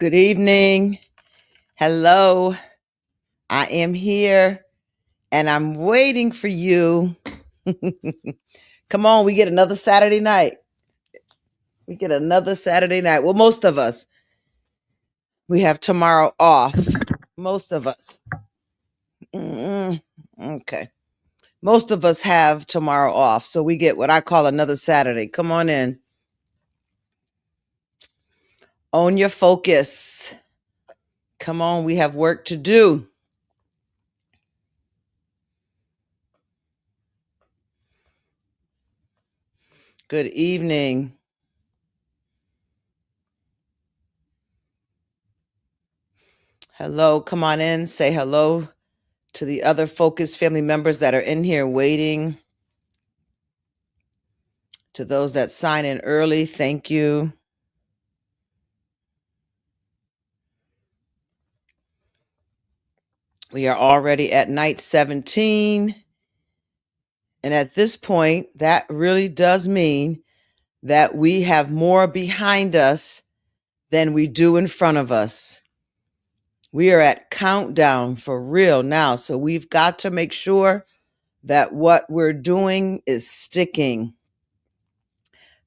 Good evening. Hello. I am here and I'm waiting for you. Come on, we get another Saturday night. We get another Saturday night. Well, most of us. We have tomorrow off. Most of us. Okay. Most of us have tomorrow off. So we get what I call another Saturday. Come on in. Own your focus. Come on, we have work to do. Good evening. Hello, come on in. Say hello to the other Focus family members that are in here waiting. To those that sign in early, thank you. We are already at night 17. And at this point, that really does mean that we have more behind us than we do in front of us. We are at countdown for real now. So we've got to make sure that what we're doing is sticking.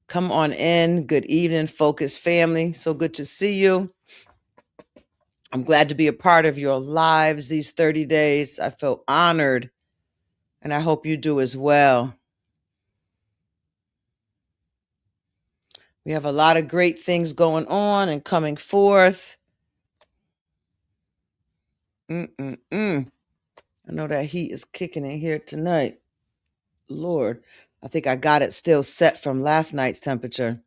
Come on in. Good evening, Focus family. So good to see you. I'm glad to be a part of your lives these 30 days. I feel honored, and I hope you do as well. We have a lot of great things going on and coming forth. I know that heat is kicking in here tonight. Lord, I think I got it still set from last night's temperature.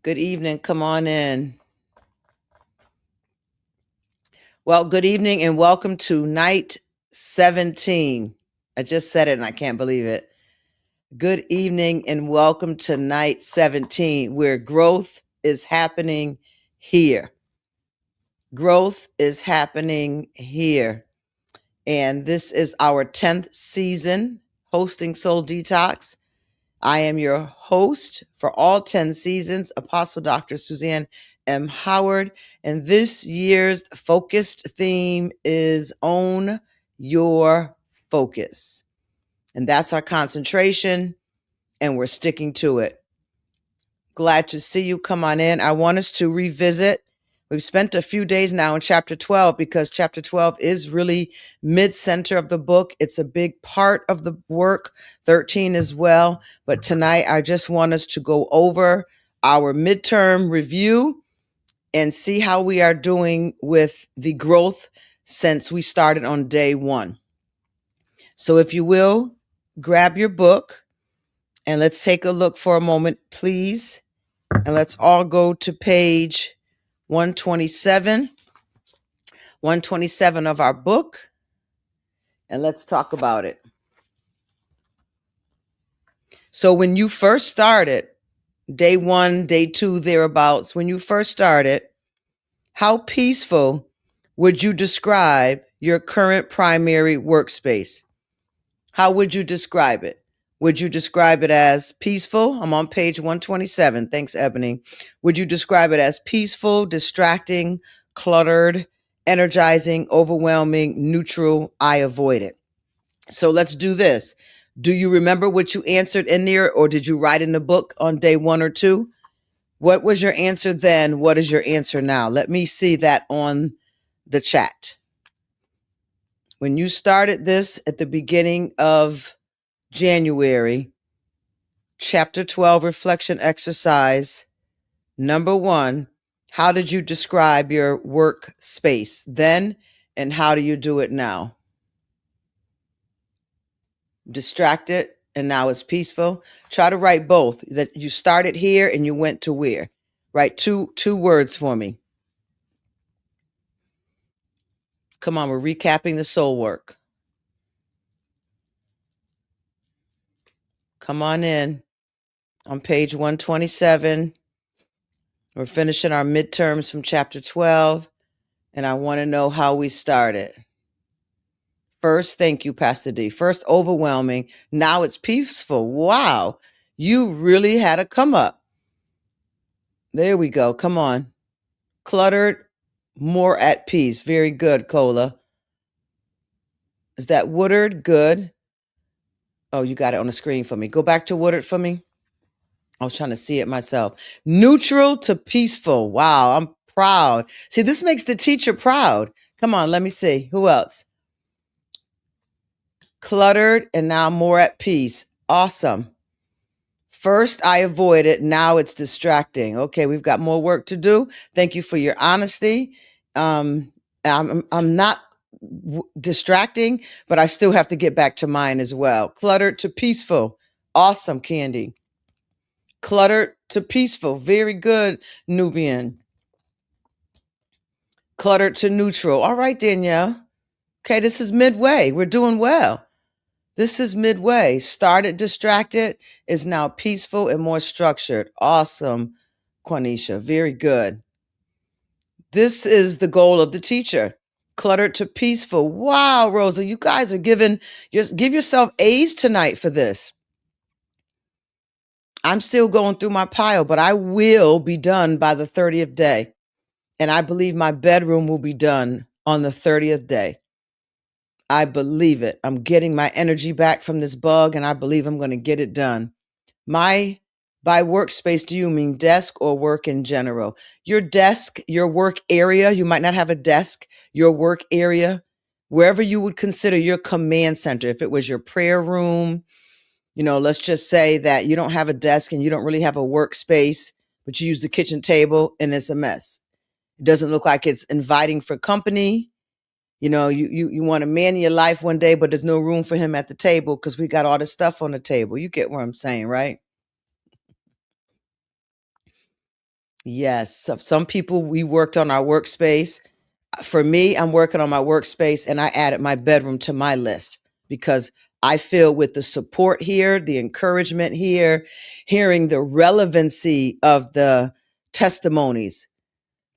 Good evening. Come on in. Well, good evening and welcome to night 17. I just said it and I can't believe it. Good evening and welcome to night 17, where growth is happening here. Growth is happening here. And this is our 10th season hosting Soul Detox. I am your host for all 10 seasons, Apostle Dr. Suzanne M. Howard. And this year's focused theme is Own Your Focus. And that's our concentration, and we're sticking to it. Glad to see you. Come on in. I want us to revisit. We've spent a few days now in chapter 12 because chapter 12 is really mid-center of the book. It's a big part of the work, 13 as well. But tonight, I just want us to go over our midterm review and see how we are doing with the growth since we started on day 1. So if you will, grab your book and let's take a look for a moment, please. And let's all go to page 127 of our book, and let's talk about it. So when you first started, day 1, day 2, thereabouts, when you first started, how peaceful would you describe your current primary workspace? How would you describe it? Would you describe it as peaceful? I'm on page 127. Thanks, Ebony. Would you describe it as peaceful, distracting, cluttered, energizing, overwhelming, neutral? I avoid it. So let's do this. Do you remember what you answered in there, or did you write in the book on day 1 or 2? What was your answer then? What is your answer now? Let me see that on the chat. When you started this at the beginning of January, chapter 12 reflection exercise, number 1, how did you describe your work space then, and how do you do it now? Distracted and now it's peaceful. Try to write both, that you started here and you went to where. Write two words for me. Come on, we're recapping the soul work. Come on in. On page 127, we're finishing our midterms from chapter 12, and I want to know how we started. First, thank you, Pastor D. First, overwhelming. Now it's peaceful. Wow. You really had a come up. There we go. Come on. Cluttered, more at peace. Very good, Cola. Is that Woodard? Good. Oh, you got it on the screen for me. Go back to Woodard for me. I was trying to see it myself. Neutral to peaceful. Wow, I'm proud. See, this makes the teacher proud. Come on, let me see. Who else? Cluttered and now more at peace. Awesome. First, I avoided. Now it's distracting. Okay, we've got more work to do. Thank you for your honesty. I'm not distracting, but I still have to get back to mine as well. Cluttered to peaceful. Awesome, Candy. Cluttered to peaceful. Very good, Nubian. Cluttered to neutral. All right, Danielle. Okay, this is midway. We're doing well. This is midway. Started distracted, is now peaceful and more structured. Awesome, Quanisha. Very good. This is the goal of the teacher. Cluttered to peaceful. Wow, Rosa, you guys are give yourself A's tonight for this. I'm still going through my pile, but I will be done by the 30th day. And I believe my bedroom will be done on the 30th day. I believe it. I'm getting my energy back from this bug, and I believe I'm going to get it done. By workspace, do you mean desk or work in general? Your desk, your work area, you might not have a desk, your work area, wherever you would consider your command center. If it was your prayer room, let's just say that you don't have a desk and you don't really have a workspace, but you use the kitchen table and it's a mess. It doesn't look like it's inviting for company. You want a man in your life one day, but there's no room for him at the table because we got all this stuff on the table. You get what I'm saying, right? Yes. Some people, we worked on our workspace. For me, I'm working on my workspace and I added my bedroom to my list because I feel with the support here, the encouragement here, hearing the relevancy of the testimonies,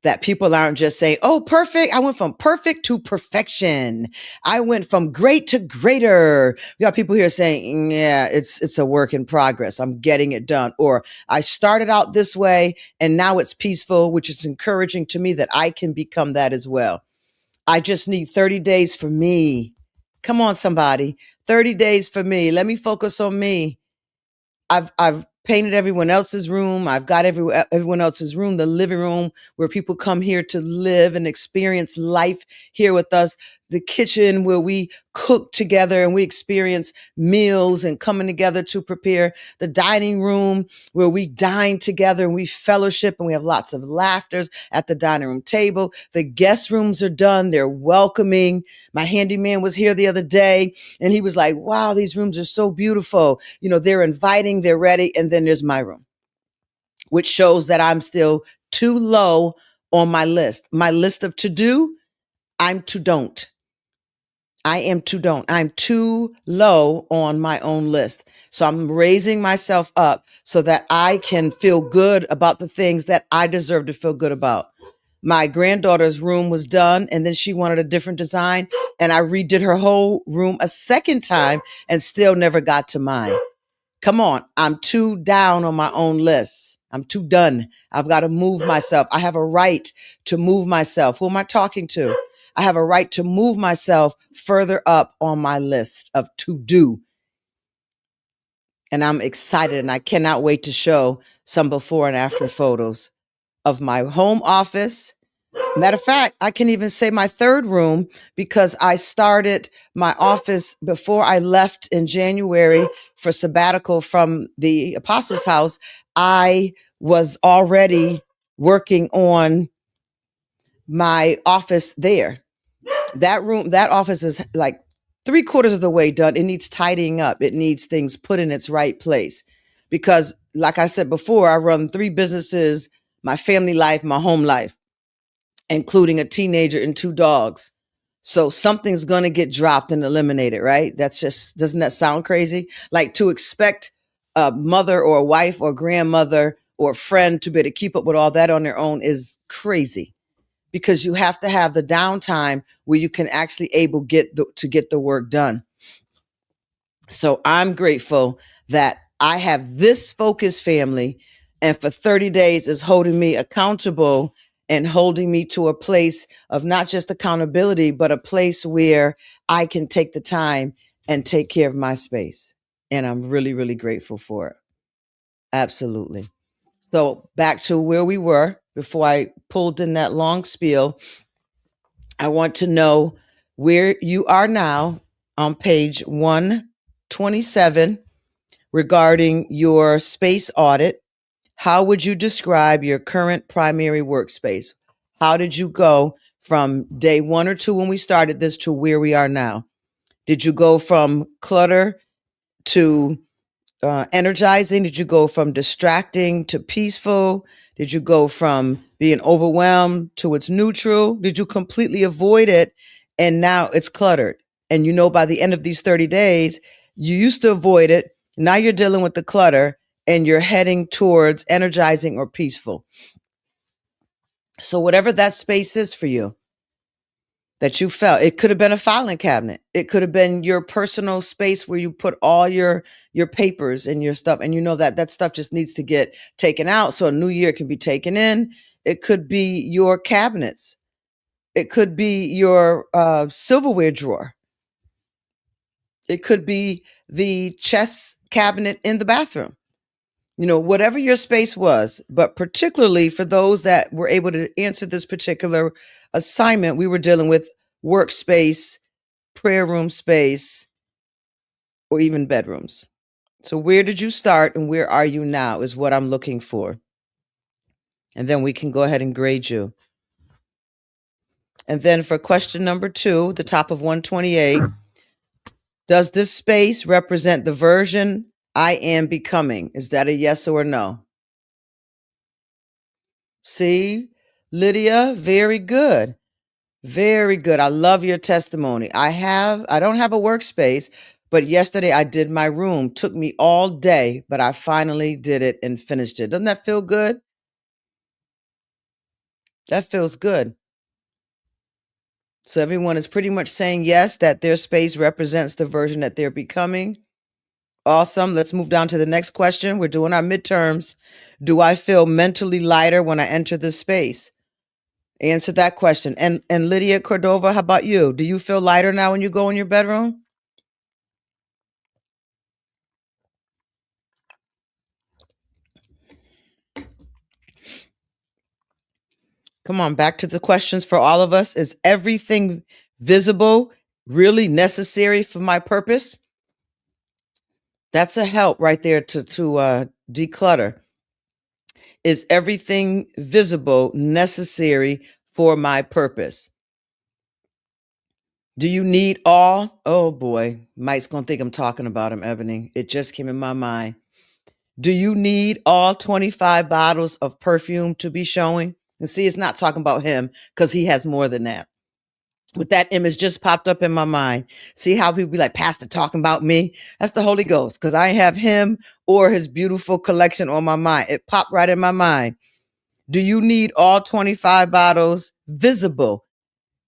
that people aren't just saying, oh, perfect. I went from perfect to perfection. I went from great to greater. We got people here saying, yeah, it's a work in progress. I'm getting it done. Or I started out this way and now it's peaceful, which is encouraging to me that I can become that as well. I just need 30 days for me. Come on, somebody. 30 days for me. Let me focus on me. I've painted everyone else's room. I've got everyone else's room, the living room where people come here to live and experience life here with us. The kitchen where we cook together and we experience meals and coming together to prepare. The dining room where we dine together and we fellowship and we have lots of laughters at the dining room table. The guest rooms are done. They're welcoming. My handyman was here the other day and he was like, wow, these rooms are so beautiful. They're inviting, they're ready. And then there's my room, which shows that I'm still too low on my list. My list of to do, I'm to don't. I am too don't. I'm too low on my own list. So I'm raising myself up so that I can feel good about the things that I deserve to feel good about. My granddaughter's room was done and then she wanted a different design and I redid her whole room a second time and still never got to mine. Come on. I'm too down on my own list. I'm too done. I've got to move myself. I have a right to move myself. Who am I talking to? I have a right to move myself further up on my list of to do. And I'm excited and I cannot wait to show some before and after photos of my home office. Matter of fact, I can even say my third room because I started my office before I left in January for sabbatical from the Apostles' House. I was already working on my office there. That office is like 3/4 of the way done. It needs tidying up. It needs things put in its right place because, like I said before, I run 3 businesses, my family life, my home life, including a teenager and 2 dogs. So something's going to get dropped and eliminated, right? Doesn't that sound crazy? Like to expect a mother or a wife or grandmother or a friend to be able to keep up with all that on their own is crazy because you have to have the downtime where you can actually to get the work done. So I'm grateful that I have this focused family And for 30 days is holding me accountable and holding me to a place of not just accountability, but a place where I can take the time and take care of my space. And I'm really, really grateful for it. Absolutely. So back to where we were before I pulled in that long spiel. I want to know where you are now on page 127 regarding your space audit. How would you describe your current primary workspace? How did you go from day 1 or 2 when we started this to where we are now? Did you go from clutter to energizing? Did you go from distracting to peaceful? Did you go from being overwhelmed to it's neutral? Did you completely avoid it and now it's cluttered? And you know, by the end of these 30 days, you used to avoid it. Now you're dealing with the clutter and you're heading towards energizing or peaceful. So, whatever that space is for you, that you felt. It could have been a filing cabinet. It could have been your personal space where you put all your papers and your stuff. And you know that that stuff just needs to get taken out so a new year can be taken in. It could be your cabinets. It could be your silverware drawer. It could be the chess cabinet in the bathroom. You know, whatever your space was, but particularly for those that were able to answer this particular assignment, we were dealing with workspace, prayer room space, or even bedrooms. So, where did you start and where are you now is what I'm looking for. And then we can go ahead and grade you. And then for question number 2, the top of 128, does this space represent the version I am becoming? Is that a yes or a no? See, Lydia, very good. Very good. I love your testimony. I don't have a workspace, but yesterday I did my room. Took me all day, but I finally did it and finished it. Doesn't that feel good? That feels good. So everyone is pretty much saying yes, that their space represents the version that they're becoming. Awesome. Let's move down to the next question. We're doing our midterms. Do I feel mentally lighter when I enter this space? Answer that question. And Lydia Cordova, how about you? Do you feel lighter now when you go in your bedroom? Come on, back to the questions for all of us. Is everything visible really necessary for my purpose? That's a help right there to declutter. Is everything visible necessary for my purpose? Do you need all? Oh boy, Mike's gonna think I'm talking about him, Ebony. It just came in my mind. Do you need all 25 bottles of perfume to be showing? And see, it's not talking about him because he has more than that. But that image just popped up in my mind. See how people be like, Pastor talking about me? That's the Holy Ghost because I have him or his beautiful collection on my mind. It popped right in my mind. Do you need all 25 bottles visible?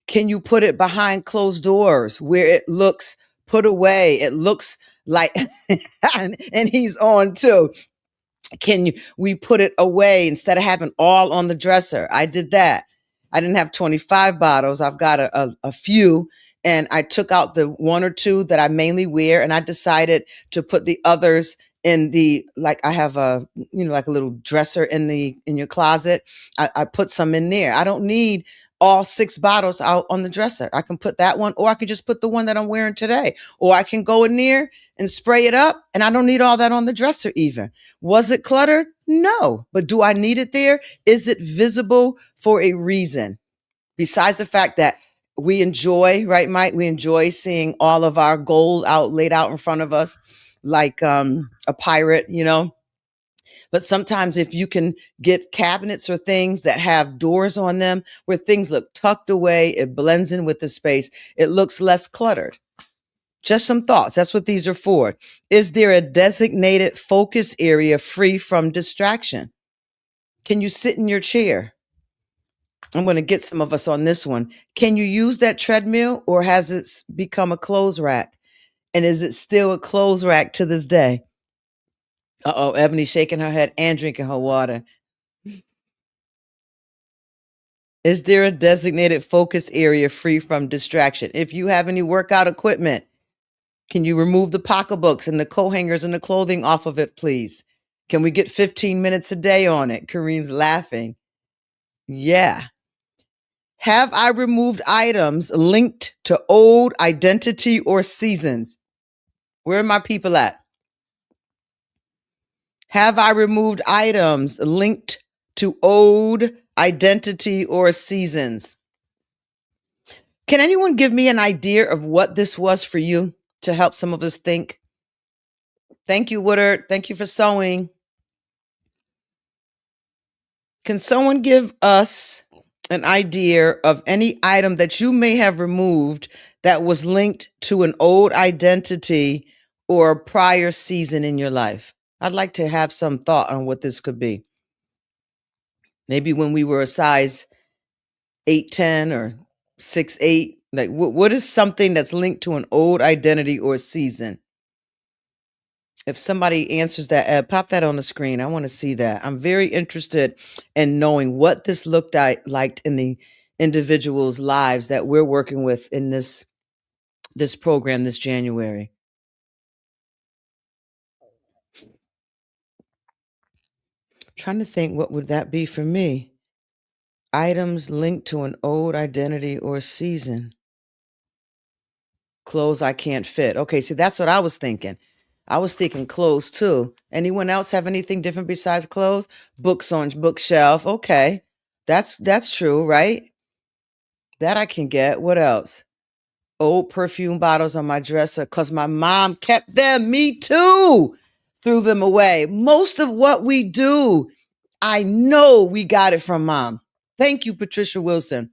Can you put it behind closed doors where it looks put away? It looks like, and he's on too. We put it away instead of having all on the dresser? I did that. I didn't have 25 bottles. I've got a few, and I took out the 1 or 2 that I mainly wear, and I decided to put the others in the, like I have like a little dresser in your closet. I put some in there. I don't need all 6 bottles out on the dresser. I can put that one, or I can just put the one that I'm wearing today, or I can go in there and spray it up, and I don't need all that on the dresser even. Was it cluttered? No. But do I need it there? Is it visible for a reason? Besides the fact that we enjoy, right, Mike? We enjoy seeing all of our gold laid out in front of us like a pirate, you know? But sometimes if you can get cabinets or things that have doors on them where things look tucked away, it blends in with the space, it looks less cluttered. Just some thoughts. That's what these are for. Is there a designated focus area free from distraction? Can you sit in your chair? I'm going to get some of us on this one. Can you use that treadmill, or has it become a clothes rack? And is it still a clothes rack to this day? Uh-oh, Ebony shaking her head and drinking her water. Is there a designated focus area free from distraction? If you have any workout equipment, can you remove the pocketbooks and the coat hangers and the clothing off of it, please? Can we get 15 minutes a day on it? Kareem's laughing. Yeah. Have I removed items linked to old identity or seasons? Where are my people at? Have I removed items linked to old identity or seasons? Can anyone give me an idea of what this was for you to help some of us think? Thank you, Woodard. Thank you for sewing. Can someone give us an idea of any item that you may have removed that was linked to an old identity or a prior season in your life? I'd like to have some thought on what this could be. Maybe when we were a size 8'10" or 6'8", like what is something that's linked to an old identity or season? If somebody answers that, pop that on the screen. I want to see that. I'm very interested in knowing what this looked like in the individuals' lives that we're working with in this program this January. Trying to think, what would that be for me? Items linked to an old identity or season. Clothes I can't fit. Okay, see, that's what I was thinking. I was thinking clothes too. Anyone else have anything different besides clothes? Books on bookshelf. Okay. That's true, right? That I can get. What else? Old perfume bottles on my dresser because my mom kept them. Me too. Threw them away. Most of what we do, I know we got it from mom. Thank you, Patricia Wilson.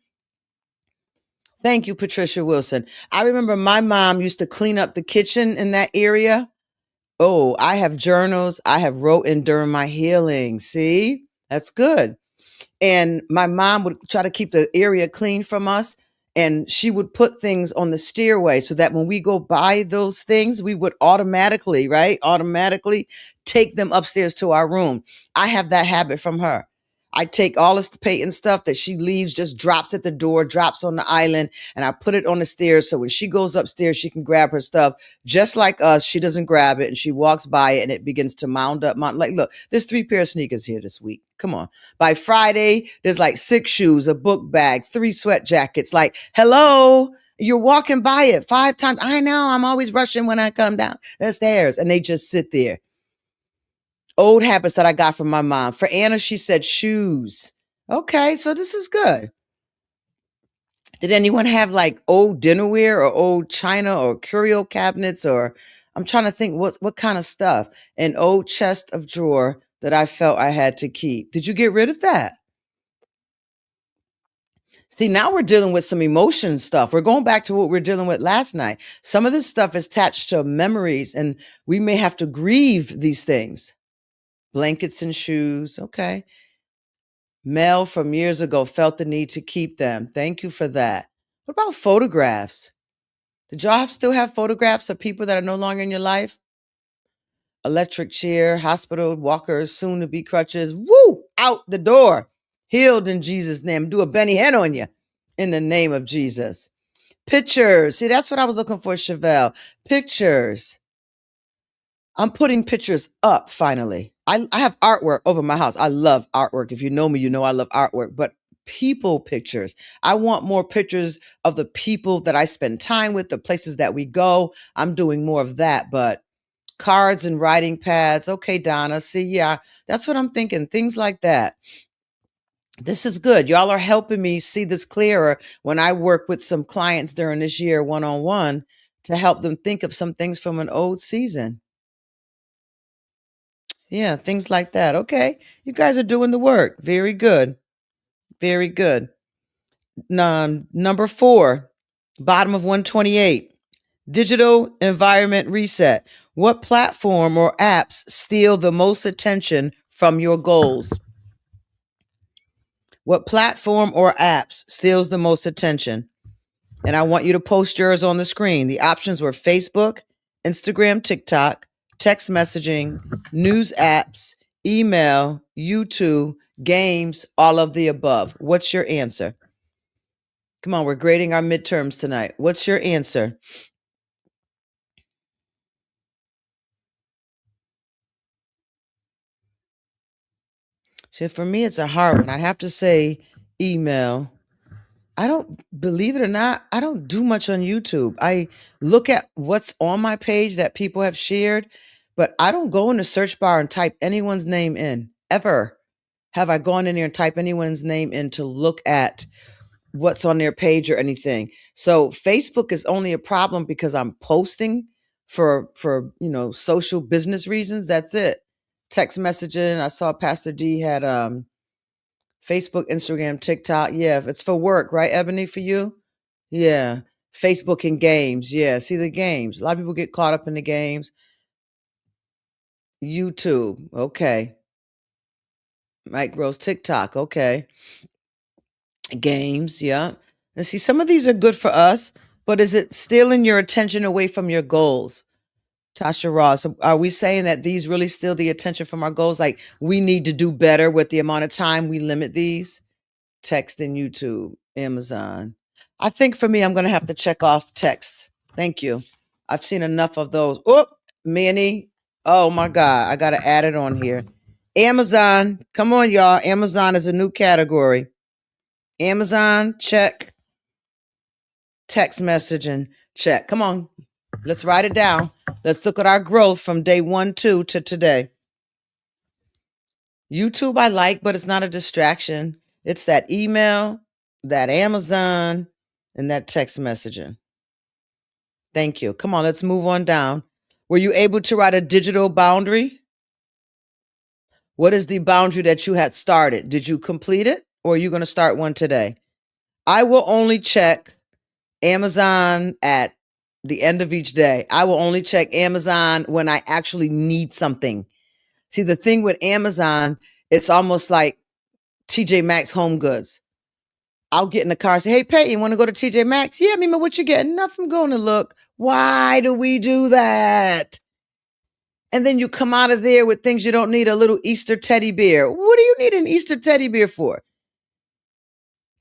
Thank you, Patricia Wilson. I remember my mom used to clean up the kitchen in that area. Oh, I have journals I have wrote in during my healing. See, that's good. And my mom would try to keep the area clean from us. And she would put things on the stairway so that when we go buy those things, we would automatically, right? Automatically take them upstairs to our room. I have that habit from her. I take all this paint and stuff that she leaves, just drops at the door, drops on the island, and I put it on the stairs. So when she goes upstairs, she can grab her stuff. Just like us, she doesn't grab it and she walks by it and it begins to mound up. Like, look, there's 3 pair of sneakers here this week. Come on. By Friday, there's like 6 shoes, a book bag, 3 sweat jackets. Like, hello, you're walking by it 5 times. I know, I'm always rushing when I come down the stairs. And they just sit there. Old habits that I got from my mom. For Anna, she said shoes. Okay, so this is good. Did anyone have like old dinnerware or old china or curio cabinets, or I'm trying to think what kind of stuff? An old chest of drawer that I felt I had to keep. Did you get rid of that? See, now we're dealing with some emotion stuff. We're going back to what we are dealing with last night. Some of this stuff is attached to memories, and we may have to grieve these things. Blankets and shoes. Okay. Mel from years ago felt the need to keep them. Thank you for that. What about photographs? Did y'all still have photographs of people that are no longer in your life? Electric chair, hospital walkers, soon to be crutches. Woo! Out the door. Healed in Jesus' name. Do a Benny Hinn on you in the name of Jesus. Pictures. See, that's what I was looking for, Chevelle. Pictures. I'm putting pictures up finally. I have artwork over my house. I love artwork. If you know me, you know I love artwork. But people pictures. I want more pictures of the people that I spend time with, the places that we go. I'm doing more of that. But cards and writing pads. Okay, Donna. See, yeah, that's what I'm thinking. Things like that. This is good. Y'all are helping me see this clearer when I work with some clients during this year one-on-one to help them think of some things from an old season. Yeah, things like that. Okay. You guys are doing the work. Very good. Very good. Number 4, bottom of 128. Digital environment reset. What platform or apps steal the most attention from your goals? What platform or apps steals the most attention? And I want you to post yours on the screen. The options were Facebook, Instagram, TikTok, text messaging, news apps, email, YouTube, games, all of the above. What's your answer? Come on, we're grading our midterms tonight. What's your answer? So for me, it's a hard one. I'd have to say email. I don't, believe it or not, I don't do much on YouTube. I look at what's on my page that people have shared, but I don't go in the search bar and type anyone's name in. Ever have I gone in there and type anyone's name in to look at what's on their page or anything. So Facebook is only a problem because I'm posting for social business reasons. That's it. Text messaging. I saw Pastor D had Facebook, Instagram, TikTok. Yeah, it's for work, right, Ebony, for you? Yeah. Facebook and games. Yeah, see the games. A lot of people get caught up in the games. YouTube. Okay. Mike Rose, TikTok. Okay. Games. Yeah. And see, some of these are good for us, but is it stealing your attention away from your goals? Tasha Ross, are we saying that these really steal the attention from our goals? Like we need to do better with the amount of time we limit these? Text and YouTube, Amazon. I think for me, I'm going to have to check off text. Thank you. I've seen enough of those. Oh, Manny. Oh my God. I got to add it on here. Amazon. Come on, y'all. Amazon is a new category. Amazon, check. Text messaging, check. Come on. Let's write it down. Let's look at our growth from day 1, 2 to today. YouTube I like, but it's not a distraction. It's that email, that Amazon, and that text messaging. Thank you. Come on, let's move on down. Were you able to write a digital boundary? What is the boundary that you had started? Did you complete it or are you going to start one today? I will only check Amazon at the end of each day. I will only check Amazon when I actually need something. See, the thing with Amazon, it's almost like TJ Maxx Home Goods. I'll get in the car and say, hey, Peyton, you want to go to TJ Maxx? Yeah, Mima, what you getting? Nothing, going to look. Why do we do that? And then you come out of there with things you don't need, a little Easter teddy bear. What do you need an Easter teddy bear for?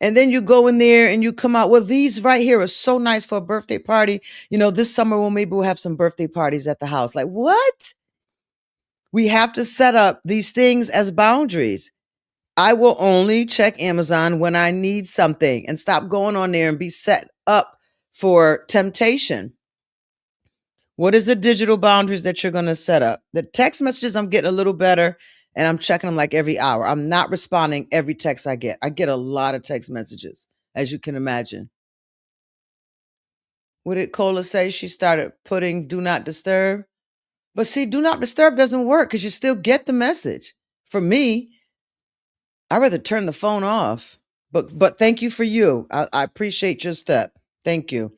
And then you go in there and you come out, well, these right here are so nice for a birthday party. This summer, maybe we'll have some birthday parties at the house. Like, what? We have to set up these things as boundaries. I will only check Amazon when I need something and stop going on there and be set up for temptation. What is the digital boundaries that you're going to set up? The text messages, I'm getting a little better and I'm checking them like every hour. I'm not responding every text I get. I get a lot of text messages, as you can imagine. What did Cola say? She started putting do not disturb. But see, do not disturb doesn't work because you still get the message. For me, I'd rather turn the phone off. But thank you for you. I appreciate your step. Thank you.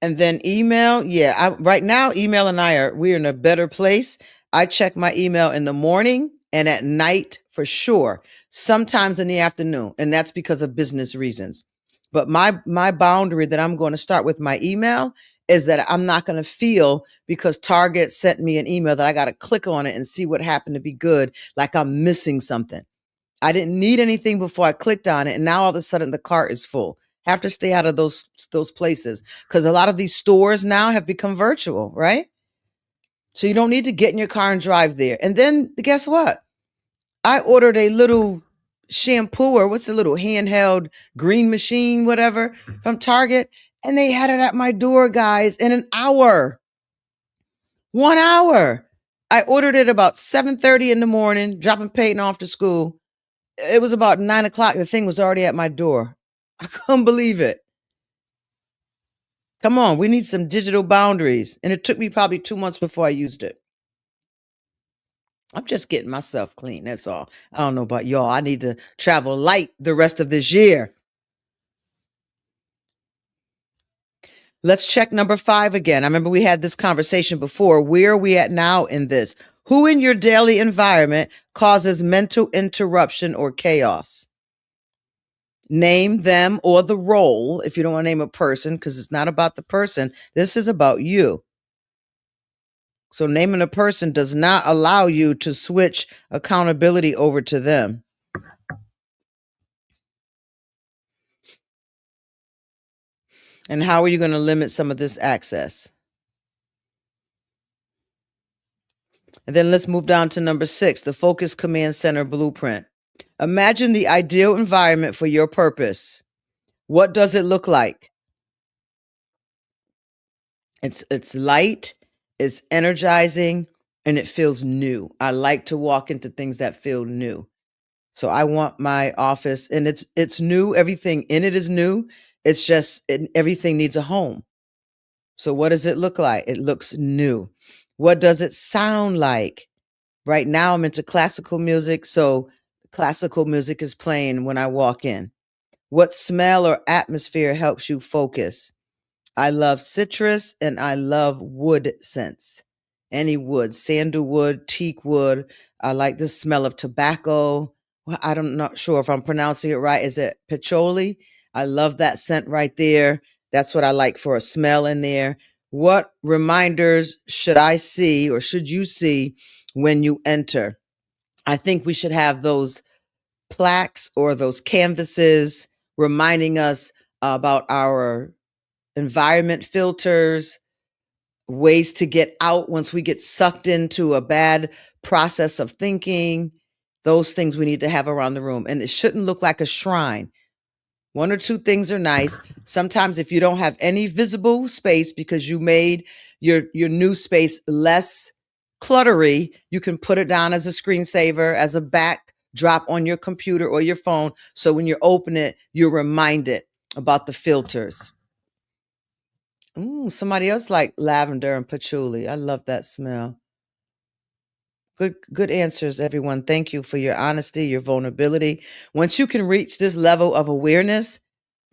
And then email, yeah. Right now, email and we're in a better place. I check my email in the morning and at night for sure. Sometimes in the afternoon, and that's because of business reasons. But my boundary that I'm going to start with my email is that I'm not going to feel because Target sent me an email that I got to click on it and see what happened to be good, like I'm missing something. I didn't need anything before I clicked on it, and now all of a sudden the cart is full. Have to stay out of those places because a lot of these stores now have become virtual, right? So you don't need to get in your car and drive there. And then guess what? I ordered a little shampoo or what's the little handheld green machine, whatever, from Target, and they had it at my door, guys, in an hour. 1 hour. I ordered it about 7:30 in the morning, dropping Peyton off to school. It was about 9:00. The thing was already at my door. I couldn't believe it. Come on, we need some digital boundaries. And it took me probably 2 months before I used it. I'm just getting myself clean. That's all. I don't know about y'all. I need to travel light the rest of this year. Let's check number 5 again. I remember we had this conversation before. Where are we at now in this? Who in your daily environment causes mental interruption or chaos? Name them or the role if you don't want to name a person because it's not about the person. This is about you. So naming a person does not allow you to switch accountability over to them. And how are you going to limit some of this access? And then let's move down to number 6, the Focus Command Center Blueprint. Imagine the ideal environment for your purpose. What does it look like? It's light, it's energizing, and it feels new. I like to walk into things that feel new. So I want my office, and it's new. Everything in it is new. It's just everything needs a home. So what does it look like? It looks new. What does it sound like? Right now I'm into classical music, so classical music is playing when I walk in. What smell or atmosphere helps you focus? I love citrus and I love wood scents. Any wood, sandalwood, teak wood. I like the smell of tobacco. Well, I'm not sure if I'm pronouncing it right. Is it patchouli? I love that scent right there. That's what I like for a smell in there. What reminders should I see or should you see when you enter? I think we should have those plaques or those canvases reminding us about our environment filters, ways to get out once we get sucked into a bad process of thinking. Those things we need to have around the room. And it shouldn't look like a shrine. 1 or 2 things are nice. Sometimes if you don't have any visible space because you made your new space less cluttery, you can put it down as a screensaver, as a backdrop on your computer or your phone. So when you open it, you're reminded about the filters. Ooh, somebody else like lavender and patchouli. I love that smell. Good answers, everyone. Thank you for your honesty, your vulnerability. Once you can reach this level of awareness,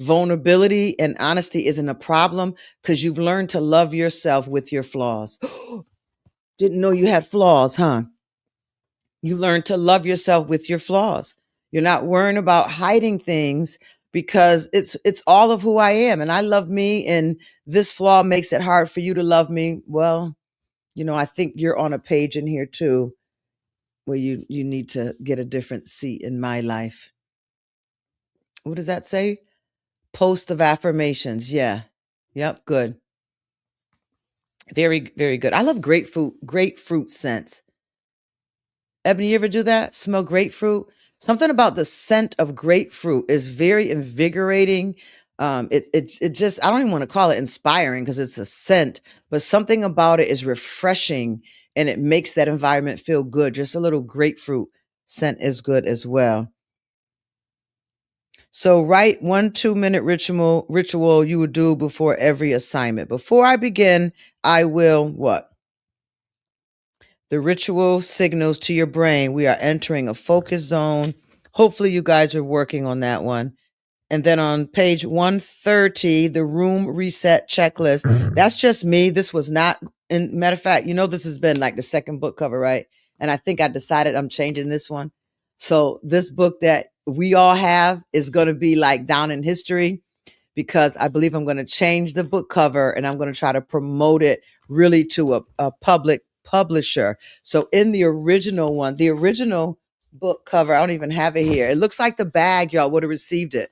vulnerability and honesty isn't a problem because you've learned to love yourself with your flaws. Didn't know you had flaws, huh? You learn to love yourself with your flaws. You're not worrying about hiding things because it's all of who I am and I love me, and this flaw makes it hard for you to love me. Well, I think you're on a page in here too where you need to get a different seat in my life. What does that say? Post of affirmations. Yeah. Yep, good. Very, very good. I love grapefruit scents. Ebony, you ever do that? Smell grapefruit? Something about the scent of grapefruit is very invigorating. It just, I don't even want to call it inspiring because it's a scent, but something about it is refreshing and it makes that environment feel good. Just a little grapefruit scent is good as well. So write 1 2 minute ritual you would do before every assignment. Before I begin, I will what? The ritual signals to your brain we are entering a focus zone. Hopefully, you guys are working on that one. And then on page 130, the room reset checklist. That's just me. This was not, in matter of fact, this has been like the second book cover, right? And I think I decided I'm changing this one. So this book that we all have is going to be like down in history because I believe I'm going to change the book cover and I'm going to try to promote it really to a public publisher. So in the original one, the original book cover, I don't even have it here. It looks like the bag y'all would have received it.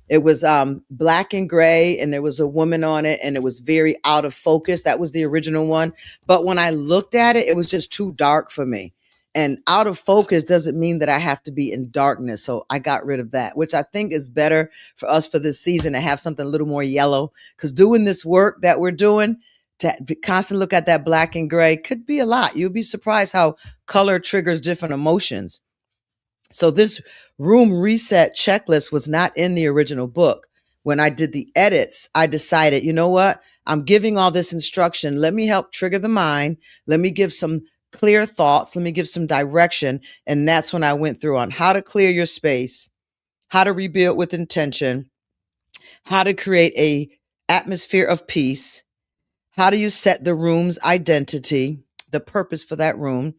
It was black and gray, and there was a woman on it, and it was very out of focus. That was the original one. But when I looked at it, it was just too dark for me. And out of focus doesn't mean that I have to be in darkness. So I got rid of that, which I think is better for us for this season to have something a little more yellow. Because doing this work that we're doing, to constantly look at that black and gray could be a lot. You'll be surprised how color triggers different emotions. So this room reset checklist was not in the original book. When I did the edits, I decided, you know what? I'm giving all this instruction. Let me help trigger the mind. Let me give some clear thoughts. Let me give some direction. And that's when I went through on how to clear your space, how to rebuild with intention, how to create a atmosphere of peace, how do you set the room's identity, the purpose for that room,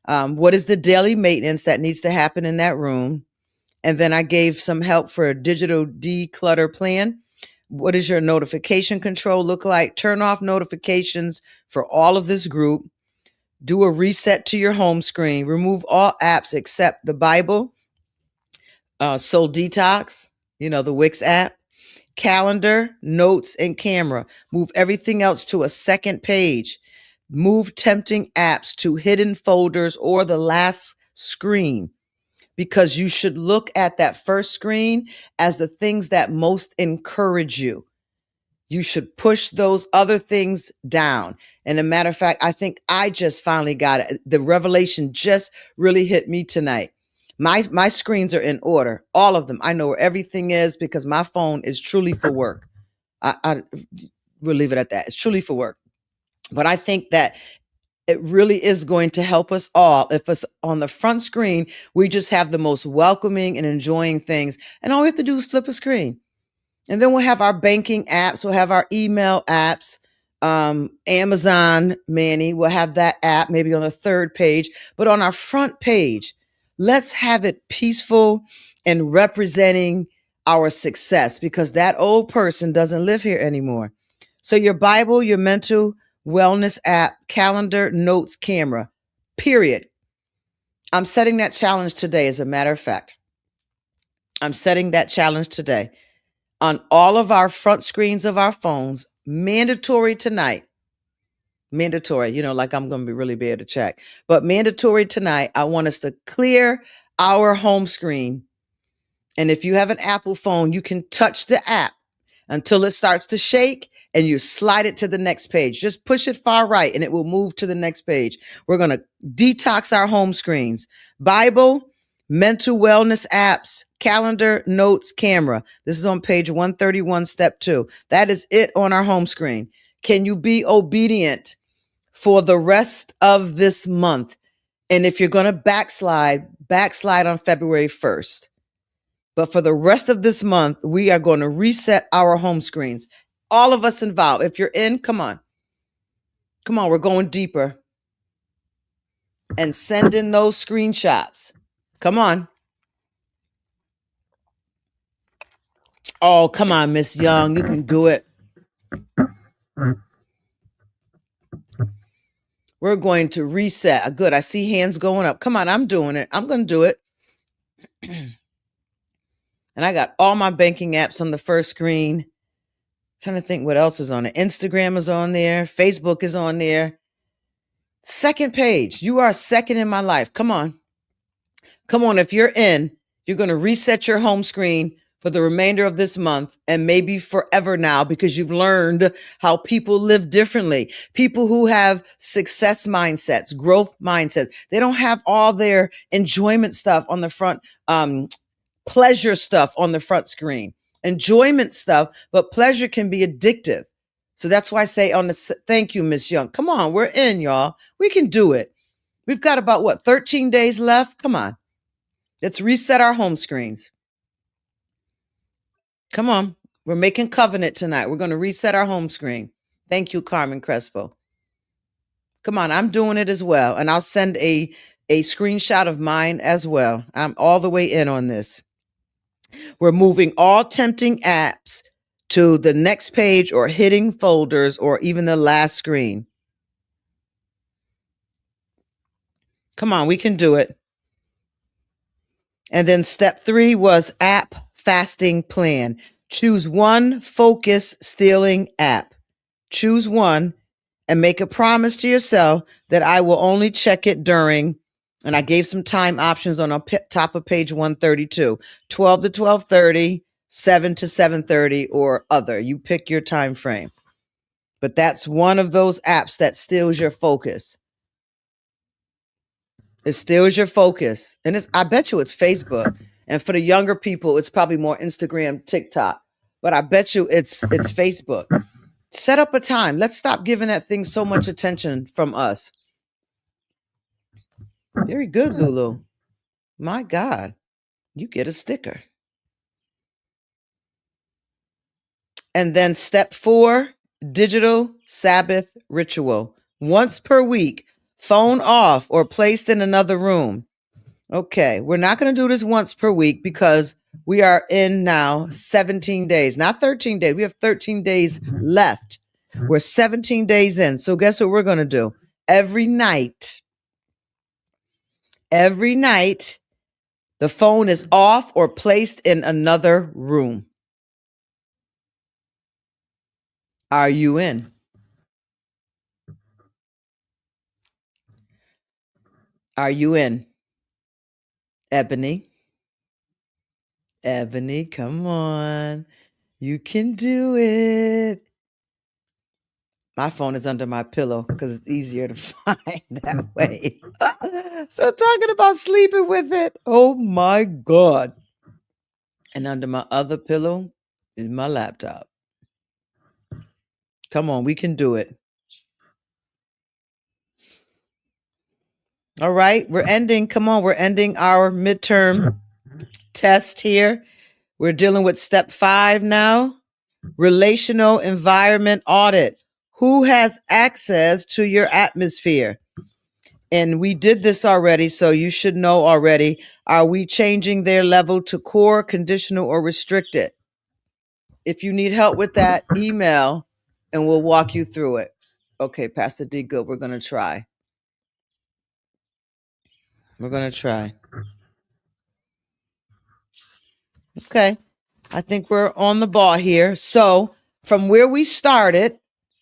what is the daily maintenance that needs to happen in that room? And then I gave some help for a digital declutter plan. What does your notification control look like? Turn off notifications for all of this group. Do a reset to your home screen. Remove all apps except the Bible, Soul Detox, the Wix app, calendar, notes, and camera. Move everything else to a second page. Move tempting apps to hidden folders or the last screen, because you should look at that first screen as the things that most encourage you. You should push those other things down. And a matter of fact, I think I just finally got it. The revelation just really hit me tonight. My screens are in order, all of them. I know where everything is because my phone is truly for work. I we'll leave it at that. It's truly for work. But I think that it really is going to help us all if it's on the front screen. We just have the most welcoming and enjoying things, and all we have to do is flip a screen. And then we'll have our banking apps. We'll have our email apps. Amazon, Manny, we'll have that app maybe on the third page. But on our front page, let's have it peaceful and representing our success, because that old person doesn't live here anymore. So your Bible, your mental wellness app, calendar, notes, camera, period. I'm setting that challenge today, as a matter of fact. I'm setting that challenge today. On all of our front screens of our phones, mandatory tonight. Mandatory, like I'm going to really be able to check. But mandatory tonight, I want us to clear our home screen. And if you have an Apple phone, you can touch the app until it starts to shake and you slide it to the next page. Just push it far right and it will move to the next page. We're going to detox our home screens. Bible, mental wellness apps, calendar, notes, camera. This is on page 131, step 2. That is it on our home screen. Can you be obedient for the rest of this month? And if you're going to backslide on February 1st. But for the rest of this month, we are going to reset our home screens. All of us involved. If you're in, come on. Come on, we're going deeper. And send in those screenshots. Come on. Oh, come on, Miss Young. You can do it. We're going to reset. Good. I see hands going up. Come on, I'm doing it. I'm going to do it. And I got all my banking apps on the first screen. Trying to think what else is on it. Instagram is on there. Facebook is on there. Second page. You are second in my life. Come on. Come on. If you're in, you're going to reset your home screen for the remainder of this month and maybe forever now, because you've learned how people live differently. People who have success mindsets, growth mindsets, they don't have all their enjoyment stuff on the front, pleasure stuff on the front screen. Enjoyment stuff, but pleasure can be addictive. So that's why I say thank you, Miss Young. Come on, we're in, y'all. We can do it. We've got about 13 days left? Come on. Let's reset our home screens. Come on. We're making covenant tonight. We're going to reset our home screen. Thank you, Carmen Crespo. Come on, I'm doing it as well. And I'll send a screenshot of mine as well. I'm all the way in on this. We're moving all tempting apps to the next page or hidden folders or even the last screen. Come on, we can do it. And then step 3 was app fasting plan. Choose one focus stealing app. Choose one and make a promise to yourself that I will only check it during, and I gave some time options on top of page 132, 12 to 12:30, 7 to 7:30, or other. You pick your time frame. But that's one of those apps that steals your focus. It steals your focus. And I bet you it's Facebook. And for the younger people, it's probably more Instagram, TikTok. But I bet you it's Facebook. Set up a time. Let's stop giving that thing so much attention from us. Very good, Lulu. My God, you get a sticker. And then step 4, digital Sabbath ritual. Once per week, phone off or placed in another room. Okay, we're not going to do this once per week because we are in now 17 days, not 13 days. We have 13 days left. We're 17 days in. So guess what we're going to do? every night, the phone is off or placed in another room. Are you in? Are you in? Ebony? Ebony, come on. You can do it. My phone is under my pillow because it's easier to find that way. So talking about sleeping with it. Oh my God. And under my other pillow is my laptop. Come on, we can do it. All right, we're ending. Come on, we're ending our midterm test here. We're dealing with step 5 now. Relational environment audit. Who has access to your atmosphere? And we did this already, so you should know already. Are we changing their level to core, conditional, or restricted? If you need help with that, email and we'll walk you through it. Okay, Pastor D, good. We're going to try. We're going to try. Okay. I think we're on the ball here. So, from where we started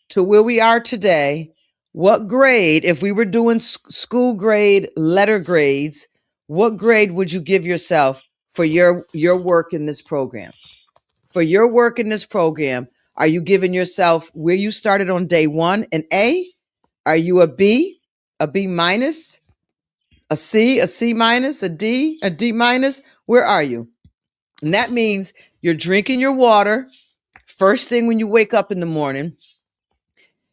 to where we are today, what grade, if we were doing school grade letter grades, what grade would you give yourself for your work in this program? For your work in this program, are you giving yourself where you started on day 1 an A? Are you a B minus, a C minus, a D minus? Where are you? And that means you're drinking your water first thing when you wake up in the morning.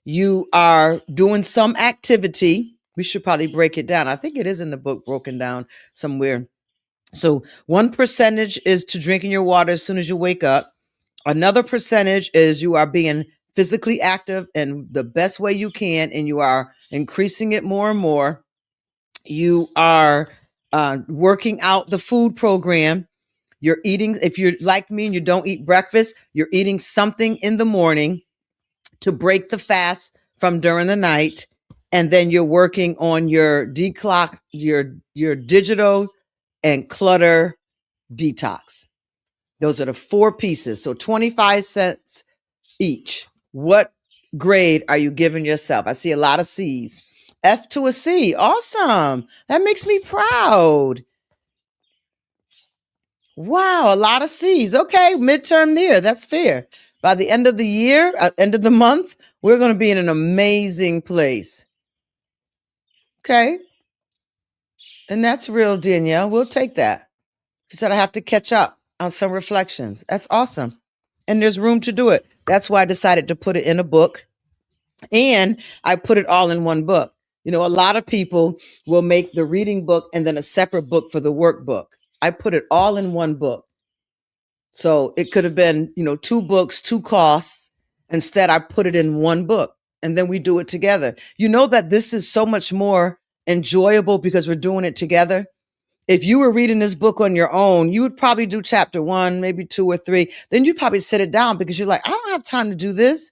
You are doing some activity. We should probably break it down. I think it is in the book broken down somewhere. So 1% is to drinking your water as soon as you wake up. Another percentage is you are being physically active in the best way you can, and you are increasing it more and more. You are working out the food program. You're eating, if you're like me and you don't eat breakfast, you're eating something in the morning to break the fast from during the night. And then you're working on your declock, your digital and clutter detox. Those are the 4 pieces. So 25 cents each. What grade are you giving yourself? I see a lot of C's. F to a C. Awesome. That makes me proud. Wow, a lot of C's. Okay, midterm there. That's fair. By the end of the year, end of the month, we're going to be in an amazing place. Okay. And that's real, Danielle. We'll take that. She said I have to catch up on some reflections. That's awesome. And there's room to do it. That's why I decided to put it in a book. And I put it all in one book. You know, a lot of people will make the reading book and then a separate book for the workbook. I put it all in one book. So it could have been, 2 books, 2 costs. Instead, I put it in one book and then we do it together. You know that this is so much more enjoyable because we're doing it together. If you were reading this book on your own, you would probably do chapter 1, maybe 2 or 3. Then you'd probably sit it down because you're like, I don't have time to do this.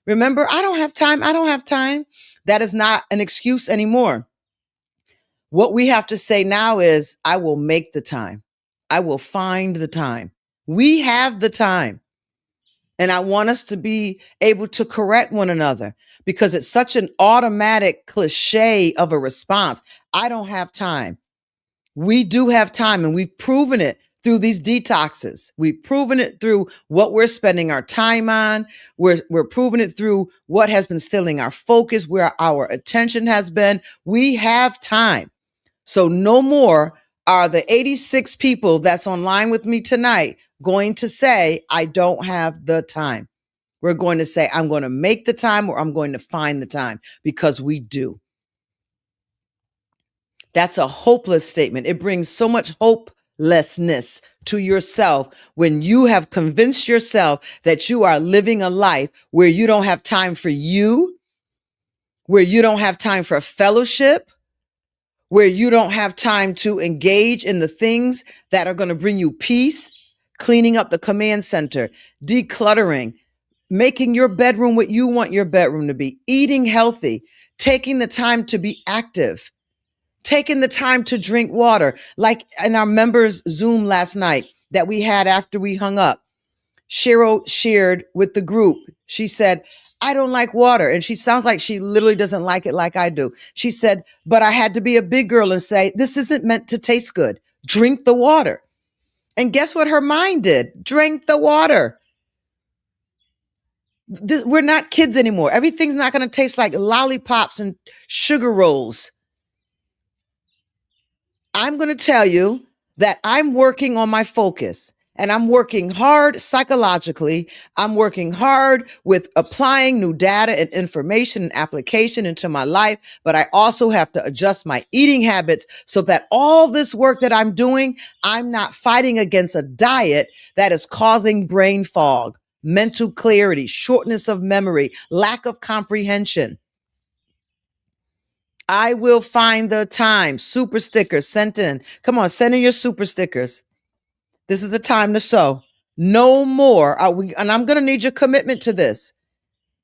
Remember, I don't have time. I don't have time. That is not an excuse anymore. What we have to say now is, I will make the time. I will find the time. We have the time. And I want us to be able to correct one another because it's such an automatic cliche of a response. I don't have time. We do have time, and we've proven it through these detoxes. We've proven it through what we're spending our time on. We're proving it through what has been stealing our focus, where our attention has been. We have time. So no more are the 86 people that's online with me tonight going to say, I don't have the time. We're going to say, I'm going to make the time or I'm going to find the time, because we do. That's a hopeless statement. It brings so much hopelessness to yourself when you have convinced yourself that you are living a life where you don't have time for you, where you don't have time for fellowship, where you don't have time to engage in the things that are going to bring you peace, cleaning up the command center, decluttering, making your bedroom what you want your bedroom to be, eating healthy, taking the time to be active, taking the time to drink water. Like in our members Zoom last night that we had after we hung up, Cheryl shared with the group. She said, I don't like water. And she sounds like she literally doesn't like it like I do. She said, but I had to be a big girl and say, this isn't meant to taste good. Drink the water. And guess what her mind did? Drink the water. We're not kids anymore. Everything's not going to taste like lollipops and sugar rolls. I'm going to tell you that I'm working on my focus, and I'm working hard psychologically. I'm working hard with applying new data and information and application into my life. But I also have to adjust my eating habits so that all this work that I'm doing, I'm not fighting against a diet that is causing brain fog, mental clarity, shortness of memory, lack of comprehension. I will find the time. Super stickers sent in. Come on, send in your super stickers. This is the time to sow. No more. And I'm going to need your commitment to this.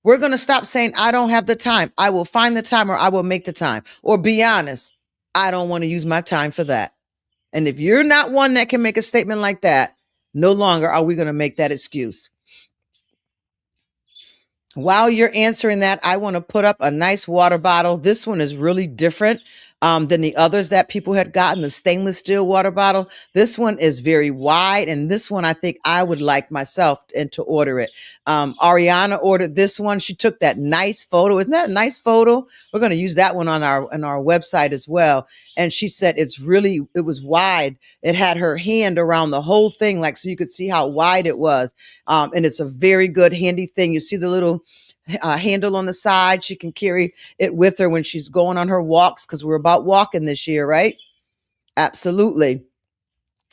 We're going to stop saying, I don't have the time. I will find the time, or I will make the time. Or be honest, I don't want to use my time for that. And if you're not one that can make a statement like that, no longer are we going to make that excuse. While you're answering that, I want to put up a nice water bottle. This one is really different than the others that people had gotten, the stainless steel water bottle. This one is very wide, and this one I think I would like myself and to order it. Ariana ordered this one. She took that nice photo. Isn't that a nice photo? We're going to use that one on our website as well. And she said it was wide. It had her hand around the whole thing, like so you could see how wide it was. And it's a very good, handy thing. You see the little handle on the side. She can carry it with her when she's going on her walks, because we're about walking this year, right? Absolutely.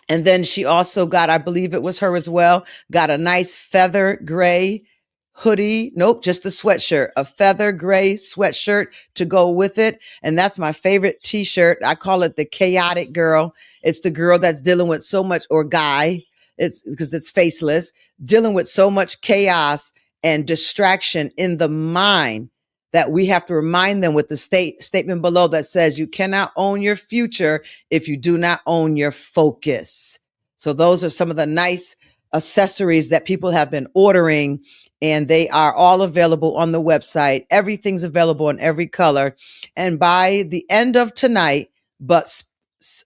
And then she also got, I believe it was her as well, got a nice feather gray hoodie. Nope, just a sweatshirt, a feather gray sweatshirt to go with it. And that's my favorite t-shirt. I call it the chaotic girl. It's the girl that's dealing with so much, or guy, it's because it's faceless, dealing with so much chaos and distraction in the mind that we have to remind them with the statement below that says you cannot own your future if you do not own your focus. So those are some of the nice accessories that people have been ordering, and they are all available on the website. Everything's available in every color. And by the end of tonight, but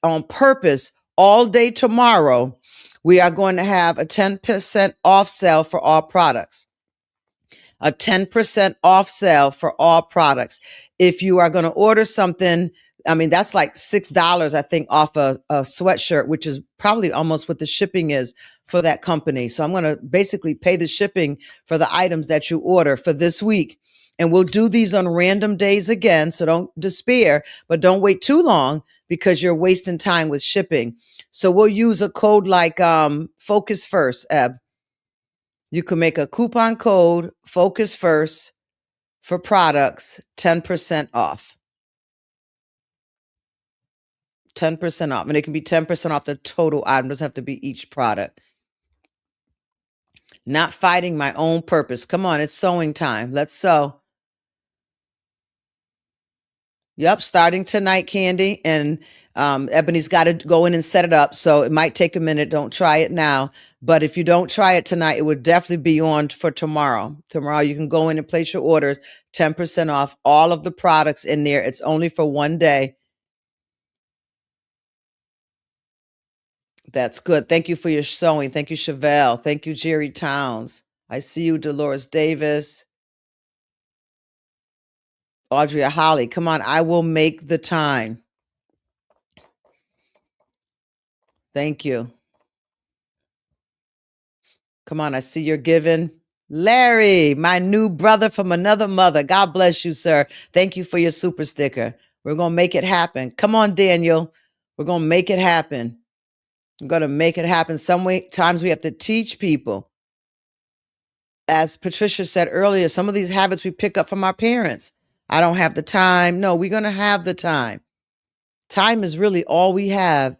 on purpose, all day tomorrow, we are going to have a 10% off sale for all products. A 10% off sale for all products. If you are going to order something, I mean, that's like $6, I think, off a sweatshirt, which is probably almost what the shipping is for that company. So I'm going to basically pay the shipping for the items that you order for this week. And we'll do these on random days again. So don't despair, but don't wait too long because you're wasting time with shipping. So we'll use a code like Focus First, Eb. You can make a coupon code, Focus First, for products, 10% off. 10% off. And it can be 10% off the total item. It doesn't have to be each product. Not fighting my own purpose. Come on, it's sewing time. Let's sew. Yep, starting tonight, Candy. And Ebony's got to go in and set it up. So it might take a minute. Don't try it now. But if you don't try it tonight, it would definitely be on for tomorrow. Tomorrow, you can go in and place your orders, 10% off all of the products in there. It's only for one day. That's good. Thank you for your sewing. Thank you, Chevelle. Thank you, Jerry Towns. I see you, Dolores Davis. Audrey Holly, come on, I will make the time. Thank you. Come on, I see you're giving. Larry, my new brother from another mother. God bless you, sir. Thank you for your super sticker. We're going to make it happen. Come on, Daniel. We're going to make it happen. I'm going to make it happen. Sometimes we have to teach people. As Patricia said earlier, some of these habits we pick up from our parents. I don't have the time. No, we're going to have the time. Time is really all we have.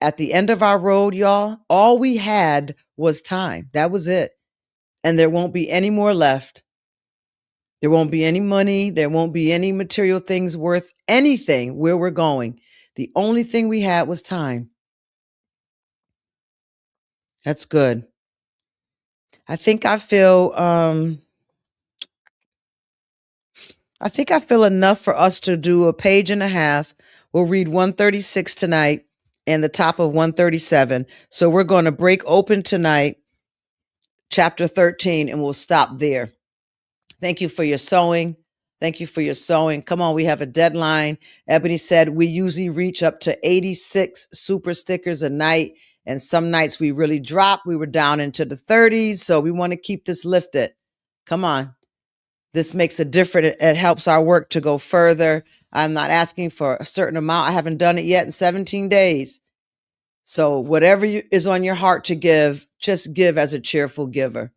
At the end of our road, y'all, all we had was time. That was it. And there won't be any more left. There won't be any money. There won't be any material things worth anything where we're going. The only thing we had was time. That's good. I think I feel enough for us to do a page and a half. We'll read 136 tonight and the top of 137. So we're going to break open tonight, chapter 13, and we'll stop there. Thank you for your sewing. Thank you for your sewing. Come on, we have a deadline. Ebony said we usually reach up to 86 super stickers a night, and some nights we really drop. We were down into the 30s, so we want to keep this lifted. Come on. This makes a difference. It helps our work to go further. I'm not asking for a certain amount. I haven't done it yet in 17 days. So whatever is on your heart to give, just give as a cheerful giver.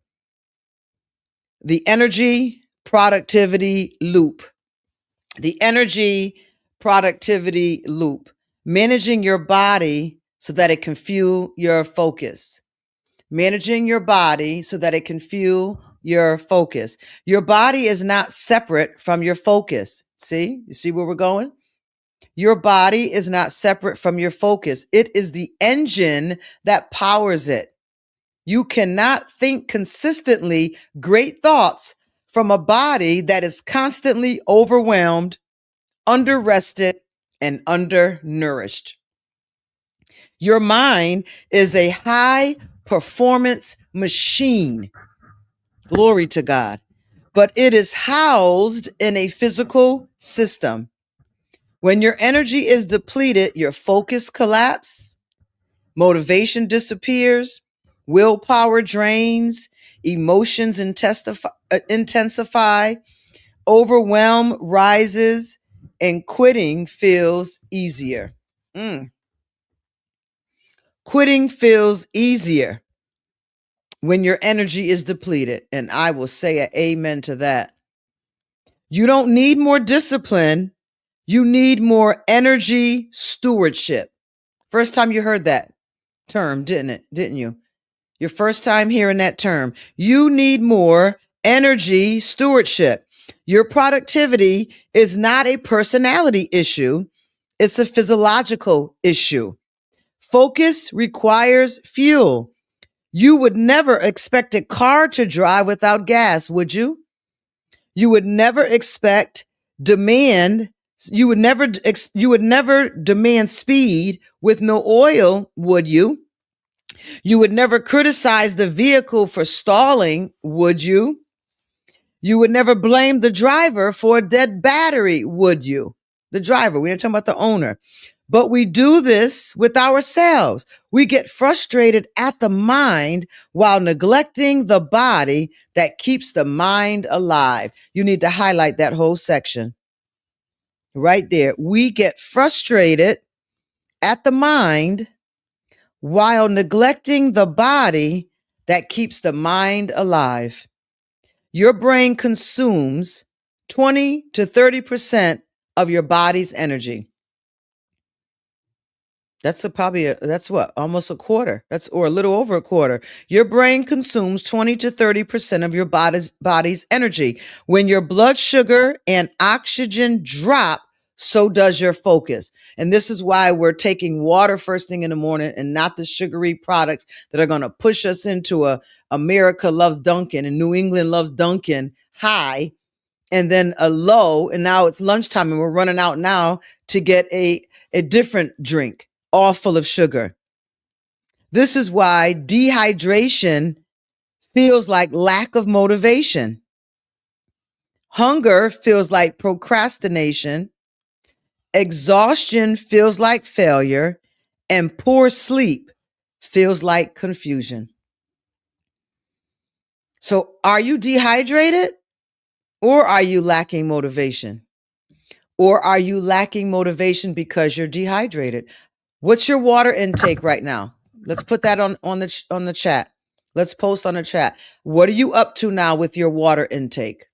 The energy productivity loop. The energy productivity loop. Managing your body so that it can fuel your focus. Managing your body so that it can fuel your focus. Your body is not separate from your focus. See? You see where we're going? Your body is not separate from your focus. It is the engine that powers it. You cannot think consistently great thoughts from a body that is constantly overwhelmed, under-rested, and undernourished. Your mind is a high performance machine. Glory to God. But it is housed in a physical system. When your energy is depleted, your focus collapses, motivation disappears, willpower drains, emotions intensify, overwhelm rises, and quitting feels easier. Quitting feels easier when your energy is depleted. And I will say an amen to that. You don't need more discipline. You need more energy stewardship. First time you heard that term, didn't you? Your first time hearing that term. You need more energy stewardship. Your productivity is not a personality issue. It's a physiological issue. Focus requires fuel. You would never expect a car to drive without gas, would you? You would never expect demand. You would never demand speed with no oil, would you? You would never criticize the vehicle for stalling, would you? You would never blame the driver for a dead battery, would you? The driver, we're not talking about the owner. But we do this with ourselves. We get frustrated at the mind while neglecting the body that keeps the mind alive. You need to highlight that whole section right there. We get frustrated at the mind while neglecting the body that keeps the mind alive. Your brain consumes 20 to 30% of your body's energy. That's almost a quarter. Or a little over a quarter. Your brain consumes 20 to 30% of your body's energy. When your blood sugar and oxygen drop, so does your focus. And this is why we're taking water first thing in the morning and not the sugary products that are going to push us into a America loves Dunkin' and New England loves Dunkin' high, and then a low. And now it's lunchtime and we're running out now to get a different drink, all full of sugar. This is why dehydration feels like lack of motivation. Hunger feels like procrastination. Exhaustion feels like failure. And poor sleep feels like confusion. So are you dehydrated or are you lacking motivation? Or are you lacking motivation because you're dehydrated? What's your water intake right now? Let's put that on the chat. Let's post on the chat. What are you up to now with your water intake?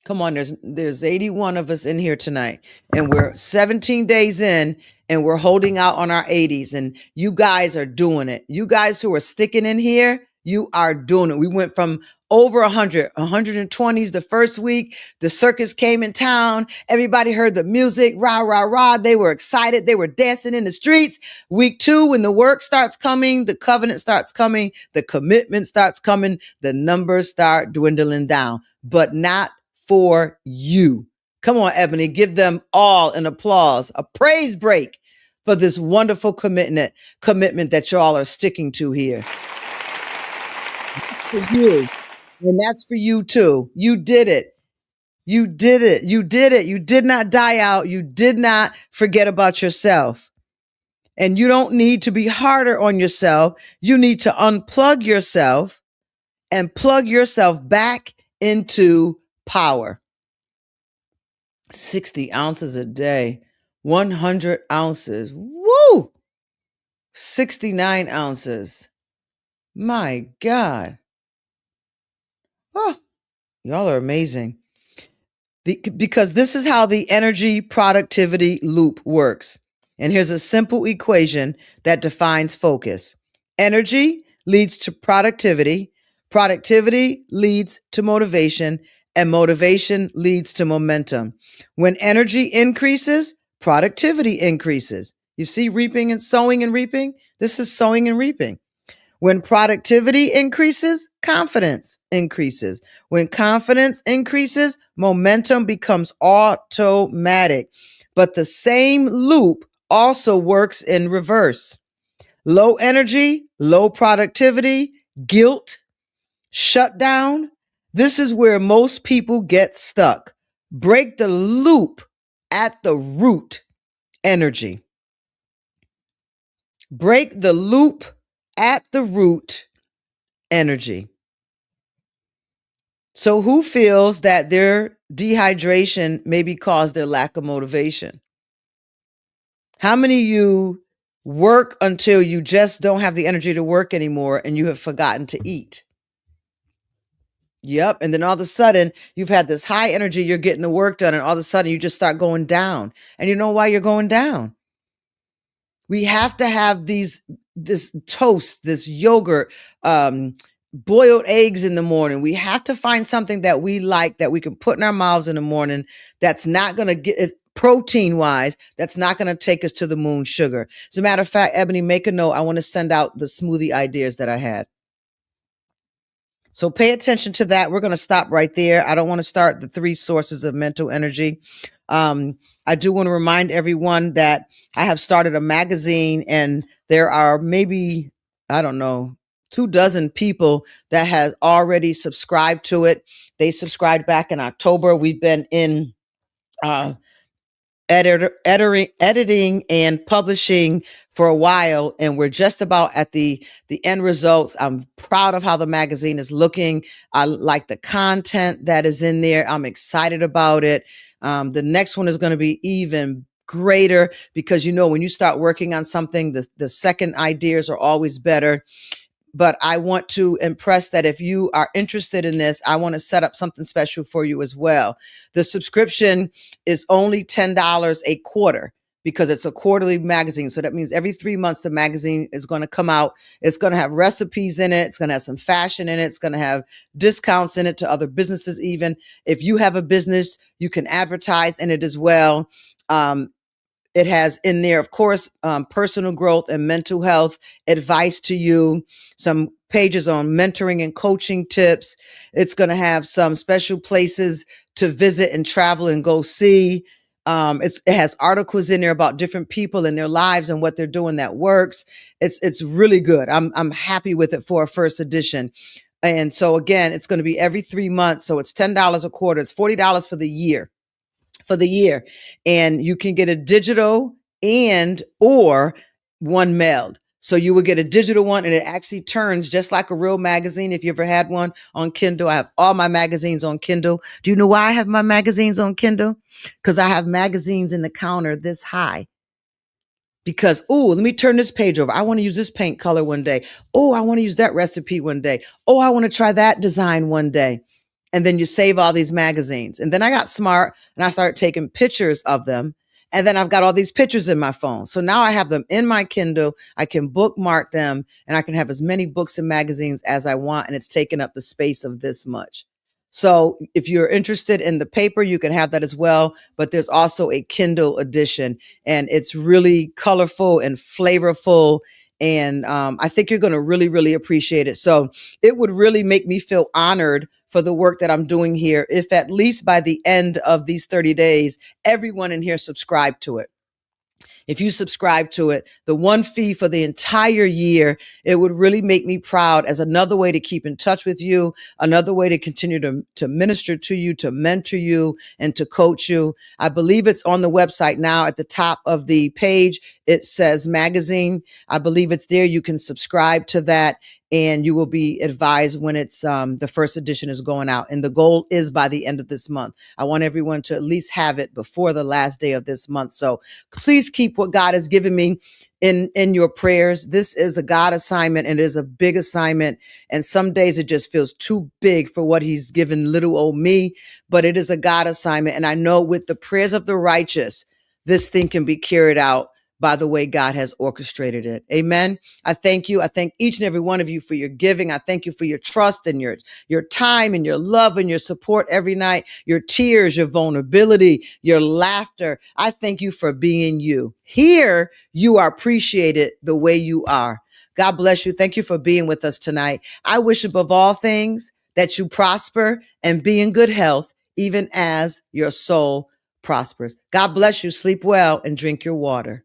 Come on, there's 81 of us in here tonight, and we're 17 days in, and we're holding out on our 80s, and you guys are doing it. You guys who are sticking in here, You are doing it. We went from over 100, 120s the first week. The circus came in town. Everybody heard the music, rah, rah, rah. They were excited. They were dancing in the streets. Week 2, when the work starts coming, the covenant starts coming, the commitment starts coming, the numbers start dwindling down, but not for you. Come on, Ebony, give them all an applause, a praise break for this wonderful commitment that y'all are sticking to here. For you. And that's for you too. You did it. You did it. You did it. You did not die out. You did not forget about yourself. And you don't need to be harder on yourself. You need to unplug yourself and plug yourself back into power. 60 ounces a day, 100 ounces. Woo! 69 ounces. My God. Oh, y'all are amazing. Because this is how the energy productivity loop works. And here's a simple equation that defines focus. Energy leads to productivity. Productivity leads to motivation, and motivation leads to momentum. When energy increases, productivity increases. You see reaping and sowing and reaping? This is sowing and reaping. When productivity increases, confidence increases. When confidence increases, momentum becomes automatic. But the same loop also works in reverse. Low energy, low productivity, guilt, shutdown. This is where most people get stuck. Break the loop at the root. Energy. Break the loop at the root. Energy. So who feels that their dehydration maybe caused their lack of motivation? How many of you work until you just don't have the energy to work anymore and you have forgotten to eat? Yep. And then all of a sudden you've had this high energy, you're getting the work done, and all of a sudden you just start going down. And you know why you're going down? We have to have this toast, this yogurt, boiled eggs in the morning. We have to find something that we like that we can put in our mouths in the morning that's not going to get protein wise, that's not going to take us to the moon sugar. As a matter of fact, Ebony, make a note. I want to send out the smoothie ideas that I had. So pay attention to that. We're going to stop right there. I don't want to start the 3 sources of mental energy. I do want to remind everyone that I have started a magazine, and there are maybe, I don't know, 24 people that have already subscribed to it. They subscribed back in October. We've been in editing and publishing for a while, and we're just about at the end results. I'm proud of how the magazine is looking. I like the content that is in there. I'm excited about it. The next one is going to be even greater, because when you start working on something, the second ideas are always better. But I want to impress that if you are interested in this, I want to set up something special for you as well. The subscription is only $10 a quarter, because it's a quarterly magazine. So that means every 3 months, the magazine is going to come out. It's going to have recipes in it. It's going to have some fashion in it. It's going to have discounts in it to other businesses. Even if you have a business, you can advertise in it as well. It has in there, of course, personal growth and mental health advice to you, some pages on mentoring and coaching tips. It's going to have some special places to visit and travel and go see. It has articles in there about different people and their lives and what they're doing that works. It's really good. I'm happy with it for a first edition. And so again, it's going to be every 3 months. So it's $10 a quarter. It's $40 for the year. And you can get a digital or one mailed. So you will get a digital one, and it actually turns just like a real magazine. If you ever had one on Kindle, I have all my magazines on Kindle. Do you know why I have my magazines on Kindle? Because I have magazines in the counter this high. Because, let me turn this page over. I want to use this paint color one day. I want to use that recipe one day. I want to try that design one day. And then you save all these magazines. And then I got smart and I started taking pictures of them. And then I've got all these pictures in my phone. So now I have them in my Kindle. I can bookmark them and I can have as many books and magazines as I want. And it's taken up the space of this much. So if you're interested in the paper, you can have that as well. But there's also a Kindle edition, and it's really colorful and flavorful. And I think you're going to really, really appreciate it. So it would really make me feel honored for the work that I'm doing here if at least by the end of these 30 days, everyone in here subscribed to it. If you subscribe to it, the one fee for the entire year, it would really make me proud as another way to keep in touch with you, another way to continue to minister to you, to mentor you, and to coach you. I believe it's on the website now at the top of the page. It says magazine. I believe it's there. You can subscribe to that and you will be advised when it's the first edition is going out. And the goal is by the end of this month. I want everyone to at least have it before the last day of this month. So please keep what God has given me in your prayers. This is a God assignment and it is a big assignment. And some days it just feels too big for what he's given little old me, but it is a God assignment. And I know with the prayers of the righteous, this thing can be carried out by the way God has orchestrated it. Amen. I thank you. I thank each and every one of you for your giving. I thank you for your trust and your time and your love and your support every night, your tears, your vulnerability, your laughter. I thank you for being you. Here, you are appreciated the way you are. God bless you. Thank you for being with us tonight. I wish above all things that you prosper and be in good health, even as your soul prospers. God bless you. Sleep well and drink your water.